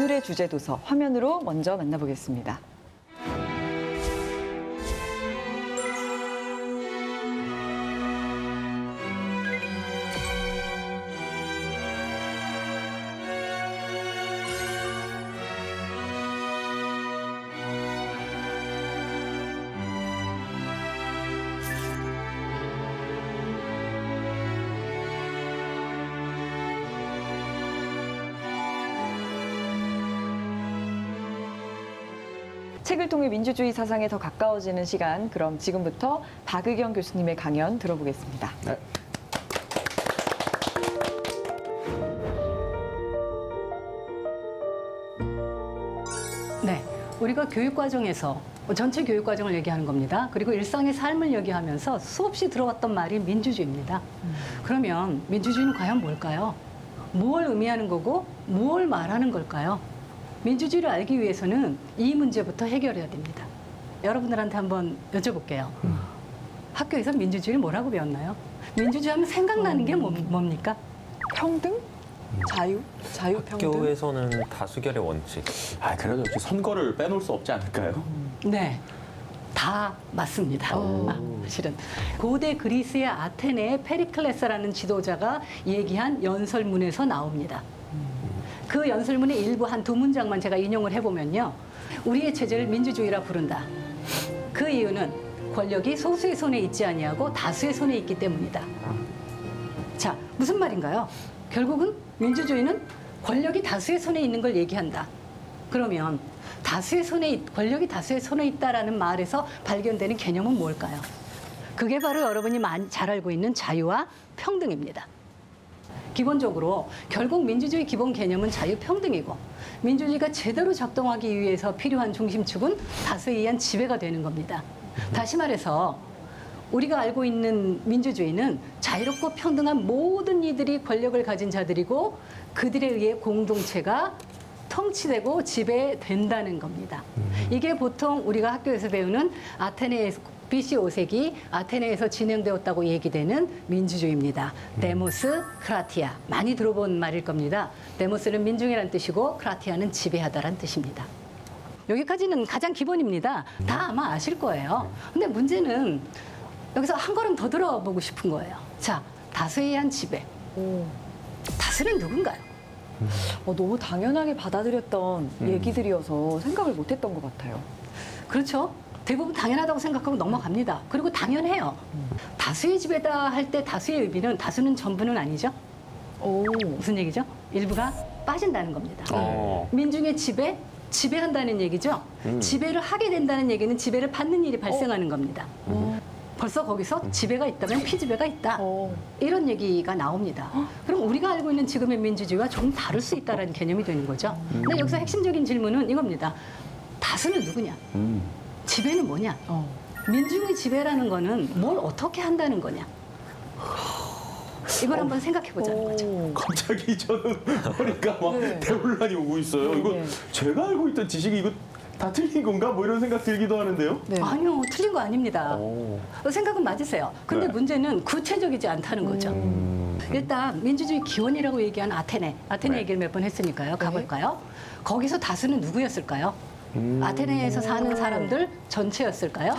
오늘의 주제 도서 화면으로 먼저 만나보겠습니다. 책을 통해 민주주의 사상에 더 가까워지는 시간, 그럼 지금부터 박의경 교수님의 강연 들어보겠습니다. 네. 네, 우리가 교육과정에서 전체 교육과정을 얘기하는 겁니다. 그리고 일상의 삶을 얘기하면서 수없이 들어왔던 말이 민주주의입니다. 그러면 민주주의는 과연 뭘까요? 무엇을 의미하는 거고 무엇을 말하는 걸까요? 민주주의를 알기 위해서는 이 문제부터 해결해야 됩니다. 여러분들한테 한번 여쭤볼게요. 학교에서 민주주의를 뭐라고 배웠나요? 민주주의 하면 생각나는 게 뭡니까? 평등? 자유? 자유평등? 학교에서는 다수결의 원칙. 그래도 역시 선거를 빼놓을 수 없지 않을까요? 네, 다 맞습니다. 실은 고대 그리스의 아테네의 페리클레스라는 지도자가 얘기한 연설문에서 나옵니다. 그 연설문의 일부 한 두 문장만 제가 인용을 해보면요. 우리의 체제를 민주주의라 부른다. 그 이유는 권력이 소수의 손에 있지 아니하고 다수의 손에 있기 때문이다. 자, 무슨 말인가요? 결국은 민주주의는 권력이 다수의 손에 있는 걸 얘기한다. 그러면 권력이 다수의 손에 있다라는 말에서 발견되는 개념은 뭘까요? 그게 바로 여러분이 잘 알고 있는 자유와 평등입니다. 기본적으로 결국 민주주의 기본 개념은 자유평등이고, 민주주의가 제대로 작동하기 위해서 필요한 중심축은 다수에 의한 지배가 되는 겁니다. 다시 말해서 우리가 알고 있는 민주주의는 자유롭고 평등한 모든 이들이 권력을 가진 자들이고 그들에 의해 공동체가 통치되고 지배된다는 겁니다. 이게 보통 우리가 학교에서 배우는 아테네에서 BC 5세기 아테네에서 진행되었다고 얘기되는 민주주의입니다. 데모스, 크라티아. 많이 들어본 말일 겁니다. 데모스는 민중이라는 뜻이고 크라티아는 지배하다라는 뜻입니다. 여기까지는 가장 기본입니다. 다 아마 아실 거예요. 근데 문제는 여기서 한 걸음 더 들어보고 싶은 거예요. 자, 다수에 의한 지배. 다수는 누군가요? 너무 당연하게 받아들였던 얘기들이어서 생각을 못했던 것 같아요. 그렇죠. 대부분 당연하다고 생각하고 넘어갑니다. 그리고 당연해요. 다수의 지배다 할 때 다수의 의미는 다수는 전부는 아니죠. 무슨 얘기죠? 일부가 빠진다는 겁니다. 민중의 지배한다는 얘기죠. 지배를 하게 된다는 얘기는 지배를 받는 일이 발생하는 겁니다. 벌써 거기서 지배가 있다면 피지배가 있다. 이런 얘기가 나옵니다. 그럼 우리가 알고 있는 지금의 민주주의와 조금 다를 수 있다는 개념이 되는 거죠. 근데 여기서 핵심적인 질문은 이겁니다. 다수는 누구냐? 지배는 뭐냐? 민중의 지배라는 거는 뭘 어떻게 한다는 거냐? 이걸 한번 생각해 보자는 거죠. 갑자기 저는 허리가 막 대혼란이 오고 있어요. 이거 제가 알고 있던 지식이 이거 다 틀린 건가? 뭐 이런 생각 들기도 하는데요. 네. 아니요, 틀린 거 아닙니다. 생각은 맞으세요. 근데 문제는 구체적이지 않다는 거죠. 일단 민주주의 기원이라고 얘기한 아테네 얘기를 몇 번 했으니까요. 가볼까요? 거기서 다수는 누구였을까요? 아테네에서 사는 사람들 전체였을까요?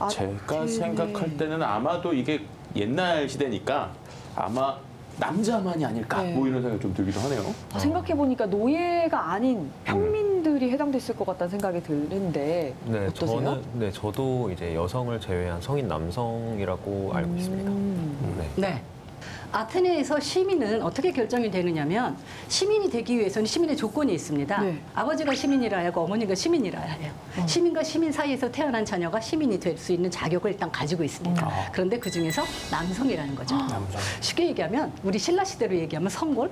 제가 생각할 때는 아마도 이게 옛날 시대니까 아마 남자만이 아닐까 뭐 이런 생각이 좀 들기도 하네요. 생각해보니까 노예가 아닌 평민들이 해당됐을 것 같다는 생각이 드는데 어떠세요? 저도 이제 여성을 제외한 성인 남성이라고 알고 있습니다. 네. 아테네에서 시민은 어떻게 결정이 되느냐면 시민이 되기 위해서는 시민의 조건이 있습니다. 아버지가 시민이라 하고 어머니가 시민이라 해요. 시민과 시민 사이에서 태어난 자녀가 시민이 될 수 있는 자격을 일단 가지고 있습니다. 그런데 그중에서 남성이라는 거죠. 쉽게 얘기하면 우리 신라 시대로 얘기하면 성골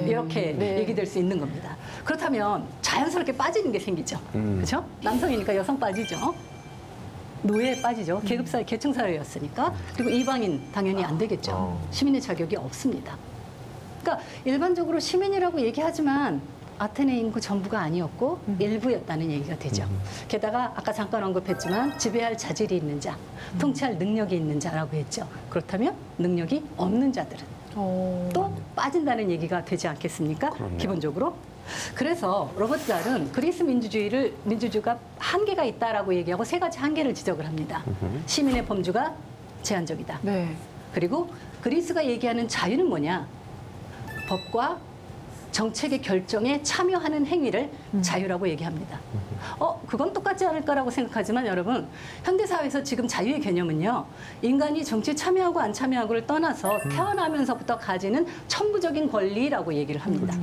이렇게 얘기될 수 있는 겁니다. 그렇다면 자연스럽게 빠지는 게 생기죠. 그렇죠? 남성이니까 여성 빠지죠. 노예에 빠지죠. 계급사회, 계층사회였으니까. 그리고 이방인 당연히 안 되겠죠. 시민의 자격이 없습니다. 그러니까 일반적으로 시민이라고 얘기하지만 아테네 인구 전부가 아니었고 일부였다는 얘기가 되죠. 게다가 아까 잠깐 언급했지만 지배할 자질이 있는 자, 통치할 능력이 있는 자라고 했죠. 그렇다면 능력이 없는 자들은 또 빠진다는 얘기가 되지 않겠습니까? 그럼요. 기본적으로. 그래서 로버트 달은 그리스 민주주의가 한계가 있다라고 얘기하고 세 가지 한계를 지적을 합니다. 시민의 범주가 제한적이다. 네. 그리고 그리스가 얘기하는 자유는 뭐냐? 법과 정책의 결정에 참여하는 행위를 자유라고 얘기합니다. 그건 똑같지 않을까라고 생각하지만 여러분, 현대사회에서 지금 자유의 개념은요, 인간이 정치에 참여하고 안 참여하고를 떠나서 태어나면서부터 가지는 천부적인 권리라고 얘기를 합니다.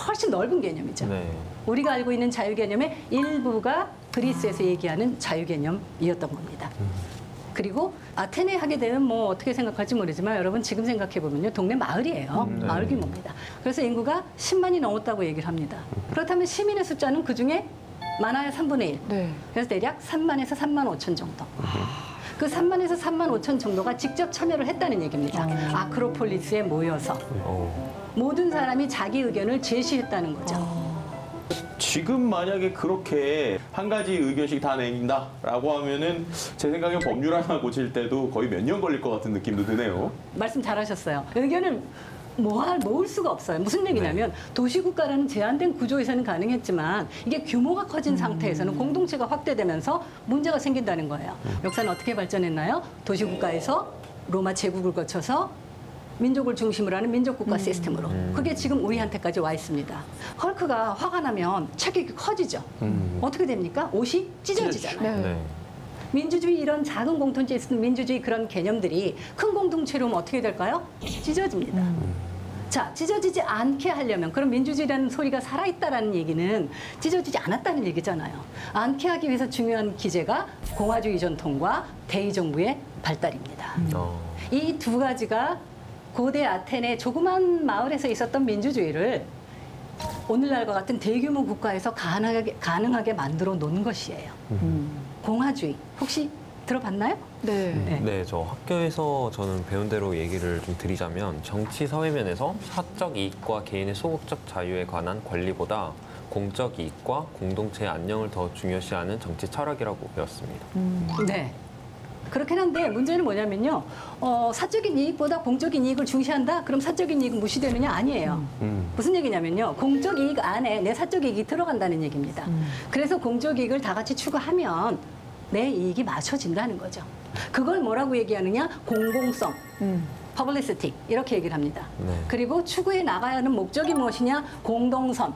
훨씬 넓은 개념이죠. 네. 우리가 알고 있는 자유 개념의 일부가 그리스에서 얘기하는 자유 개념이었던 겁니다. 그리고 아테네 하게 되면 뭐 어떻게 생각할지 모르지만 여러분 지금 생각해 보면요, 동네 마을이에요. 네. 마을 규모입니다. 그래서 인구가 10만이 넘었다고 얘기를 합니다. 그렇다면 시민의 숫자는 그 중에 많아야 3분의 1. 네. 그래서 대략 3만에서 3만 5천 정도. 그 3만에서 3만 5천 정도가 직접 참여를 했다는 얘기입니다. 아크로폴리스에 모여서 모든 사람이 자기 의견을 제시했다는 거죠. 지금 만약에 그렇게 한 가지 의견씩 다 낸다라고 하면은 제 생각에 법률 하나 고칠 때도 거의 몇 년 걸릴 것 같은 느낌도 드네요. 말씀 잘하셨어요. 의견을 모을 수가 없어요. 무슨 얘기냐면 도시국가라는 제한된 구조에서는 가능했지만 이게 규모가 커진 상태에서는 공동체가 확대되면서 문제가 생긴다는 거예요. 역사는 어떻게 발전했나요? 도시국가에서 로마 제국을 거쳐서 민족을 중심으로 하는 민족국가 시스템으로. 그게 지금 우리한테까지 와 있습니다. 헐크가 화가 나면 체격이 커지죠. 어떻게 됩니까? 옷이 찢어지잖아요. 네. 민주주의 이런 작은 공동체에 있는 민주주의 그런 개념들이 큰 공동체로 오면 어떻게 될까요? 찢어집니다. 자, 찢어지지 않게 하려면 그럼 민주주의라는 소리가 살아있다라는 얘기는 찢어지지 않았다는 얘기잖아요. 않게 하기 위해서 중요한 기제가 공화주의 전통과 대의정부의 발달입니다. 이 두 가지가 고대 아테네 조그만 마을에서 있었던 민주주의를 오늘날과 같은 대규모 국가에서 가능하게 만들어 놓은 것이에요. 공화주의 혹시 들어봤나요? 네. 네, 저 학교에서 저는 배운 대로 얘기를 좀 드리자면 정치 사회면에서 사적 이익과 개인의 소극적 자유에 관한 권리보다 공적 이익과 공동체의 안녕을 더 중요시하는 정치 철학이라고 배웠습니다. 네. 그렇긴 한데 문제는 뭐냐면요. 사적인 이익보다 공적인 이익을 중시한다? 그럼 사적인 이익은 무시되느냐? 아니에요. 무슨 얘기냐면요. 공적 이익 안에 내 사적 이익이 들어간다는 얘기입니다. 그래서 공적 이익을 다 같이 추구하면 내 이익이 맞춰진다는 거죠. 그걸 뭐라고 얘기하느냐? 공공성. 퍼블리시티 이렇게 얘기를 합니다. 네. 그리고 추구해 나가야 하는 목적이 무엇이냐? 공동선.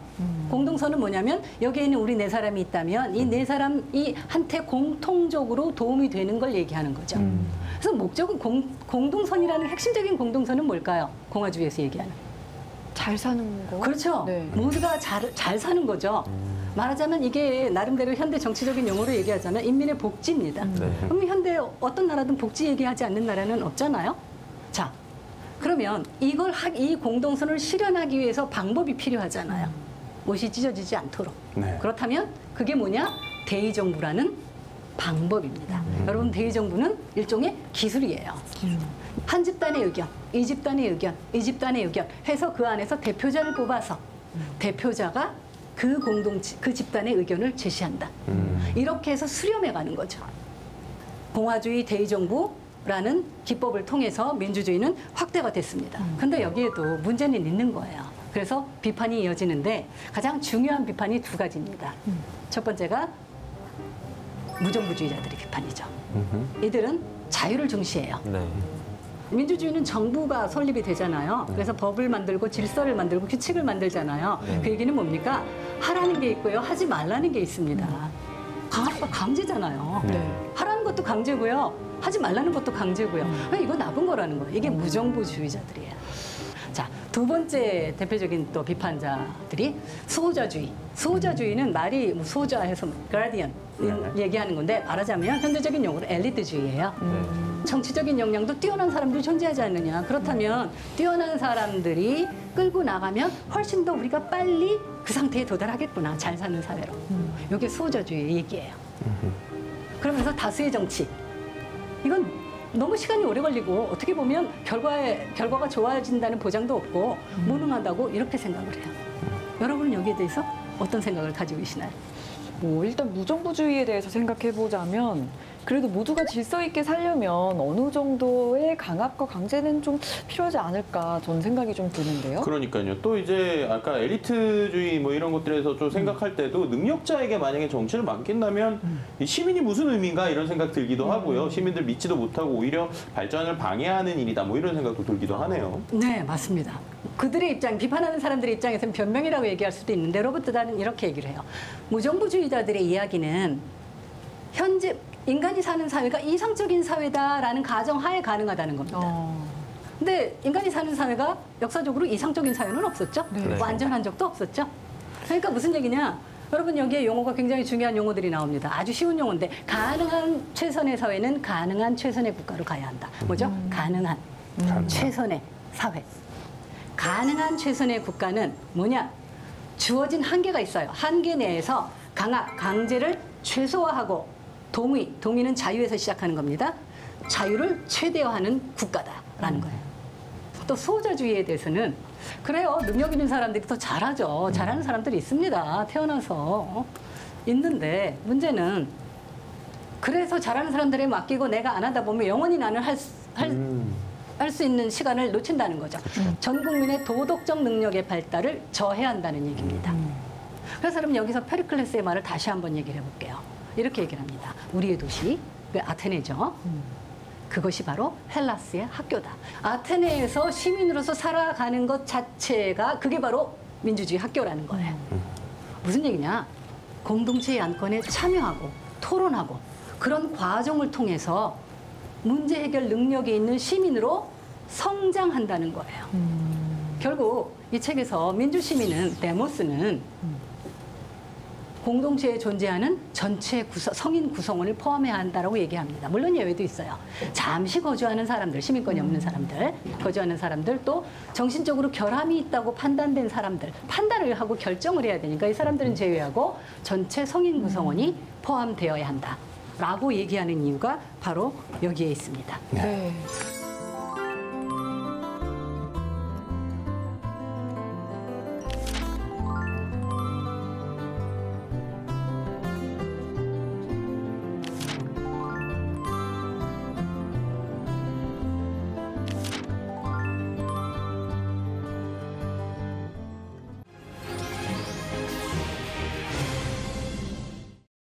공동선은 뭐냐면 여기에 있는 우리 네 사람이 있다면 이 네 사람이 한테 공통적으로 도움이 되는 걸 얘기하는 거죠. 그래서 목적은 공동선이라는 핵심적인 공동선은 뭘까요? 공화주의에서 얘기하는. 잘 사는 거. 그렇죠. 네. 모두가 잘 사는 거죠. 말하자면 이게 나름대로 현대 정치적인 용어로 얘기하자면 인민의 복지입니다. 그럼 현대 어떤 나라든 복지 얘기하지 않는 나라는 없잖아요. 자, 그러면 이 공동선을 실현하기 위해서 방법이 필요하잖아요. 옷이 찢어지지 않도록. 네. 그렇다면 그게 뭐냐? 대의정부라는 방법입니다. 여러분, 대의정부는 일종의 기술이에요. 한 집단의 의견, 이 집단의 의견, 이 집단의 의견 해서 그 안에서 대표자를 뽑아서 대표자가 그 집단의 의견을 제시한다. 이렇게 해서 수렴해 가는 거죠. 공화주의 대의정부라는 기법을 통해서 민주주의는 확대가 됐습니다. 근데 여기에도 문제는 있는 거예요. 그래서 비판이 이어지는데 가장 중요한 비판이 두 가지입니다. 첫 번째가 무정부주의자들의 비판이죠. 이들은 자유를 중시해요. 네. 민주주의는 정부가 설립이 되잖아요. 그래서 법을 만들고 질서를 만들고 규칙을 만들잖아요. 그 얘기는 뭡니까? 하라는 게 있고요. 하지 말라는 게 있습니다. 강제잖아요. 네. 하라는 것도 강제고요. 하지 말라는 것도 강제고요. 이거 나쁜 거라는 거예요. 이게 무정부주의자들이에요. 자, 두 번째 대표적인 또 비판자들이 수호자주의. 수호자주의는 말이 수호자해서 가디언 얘기하는 건데 말하자면 현대적인 용어로 엘리트주의예요. 정치적인 역량도 뛰어난 사람들이 존재하지 않느냐. 그렇다면 뛰어난 사람들이 끌고 나가면 훨씬 더 우리가 빨리 그 상태에 도달하겠구나. 잘 사는 사회로. 이게 수호자주의 얘기예요. 그러면서 다수의 정치. 이건 너무 시간이 오래 걸리고 어떻게 보면 결과가 좋아진다는 보장도 없고 무능하다고 이렇게 생각을 해요. 여러분은 여기에 대해서 어떤 생각을 가지고 계시나요? 일단 무정부주의에 대해서 생각해 보자면 그래도 모두가 질서 있게 살려면 어느 정도의 강압과 강제는 좀 필요하지 않을까 저는 생각이 좀 드는데요. 그러니까요. 또 이제 아까 엘리트주의 뭐 이런 것들에서 좀 생각할 때도 능력자에게 만약에 정치를 맡긴다면 이 시민이 무슨 의미인가 이런 생각 들기도 하고요. 시민들 믿지도 못하고 오히려 발전을 방해하는 일이다 뭐 이런 생각도 들기도 하네요. 네, 맞습니다. 그들의 입장, 비판하는 사람들의 입장에서는 변명이라고 얘기할 수도 있는데 로버트단은 이렇게 얘기를 해요. 무정부주의자들의 이야기는 현재 인간이 사는 사회가 이상적인 사회다라는 가정하에 가능하다는 겁니다. 근데 인간이 사는 사회가 역사적으로 이상적인 사회는 없었죠. 네. 완전한 적도 없었죠. 그러니까 무슨 얘기냐. 여러분 여기에 용어가 굉장히 중요한 용어들이 나옵니다. 아주 쉬운 용어인데 가능한 최선의 사회는 가능한 최선의 국가로 가야 한다. 뭐죠? 가능한 최선의 사회. 가능한 최선의 국가는 뭐냐? 주어진 한계가 있어요. 한계 내에서 강압, 강제를 최소화하고 동의는 자유에서 시작하는 겁니다. 자유를 최대화하는 국가다라는 거예요. 또 수호자주의에 대해서는 그래요. 능력 있는 사람들이 더 잘하죠. 잘하는 사람들이 있습니다. 태어나서. 있는데 문제는 그래서 잘하는 사람들에 맡기고 내가 안 하다 보면 영원히 나는 할 수 있는 시간을 놓친다는 거죠. 전 국민의 도덕적 능력의 발달을 저해야 한다는 얘기입니다. 그래서 여러분 여기서 페리클레스의 말을 다시 한번 얘기를 해볼게요. 이렇게 얘기를 합니다. 우리의 도시, 그 아테네죠. 그것이 바로 헬라스의 학교다. 아테네에서 시민으로서 살아가는 것 자체가 그게 바로 민주주의 학교라는 거예요. 무슨 얘기냐? 공동체의 안건에 참여하고 토론하고 그런 과정을 통해서 문제 해결 능력이 있는 시민으로 성장한다는 거예요. 결국 이 책에서 민주시민은, 데모스는 공동체에 존재하는 전체 성인 구성원을 포함해야 한다고 얘기합니다. 물론 예외도 있어요. 잠시 거주하는 사람들, 시민권이 없는 사람들, 거주하는 사람들, 또 정신적으로 결함이 있다고 판단된 사람들, 판단을 하고 결정을 해야 되니까 이 사람들은 제외하고 전체 성인 구성원이 포함되어야 한다라고 얘기하는 이유가 바로 여기에 있습니다. 네.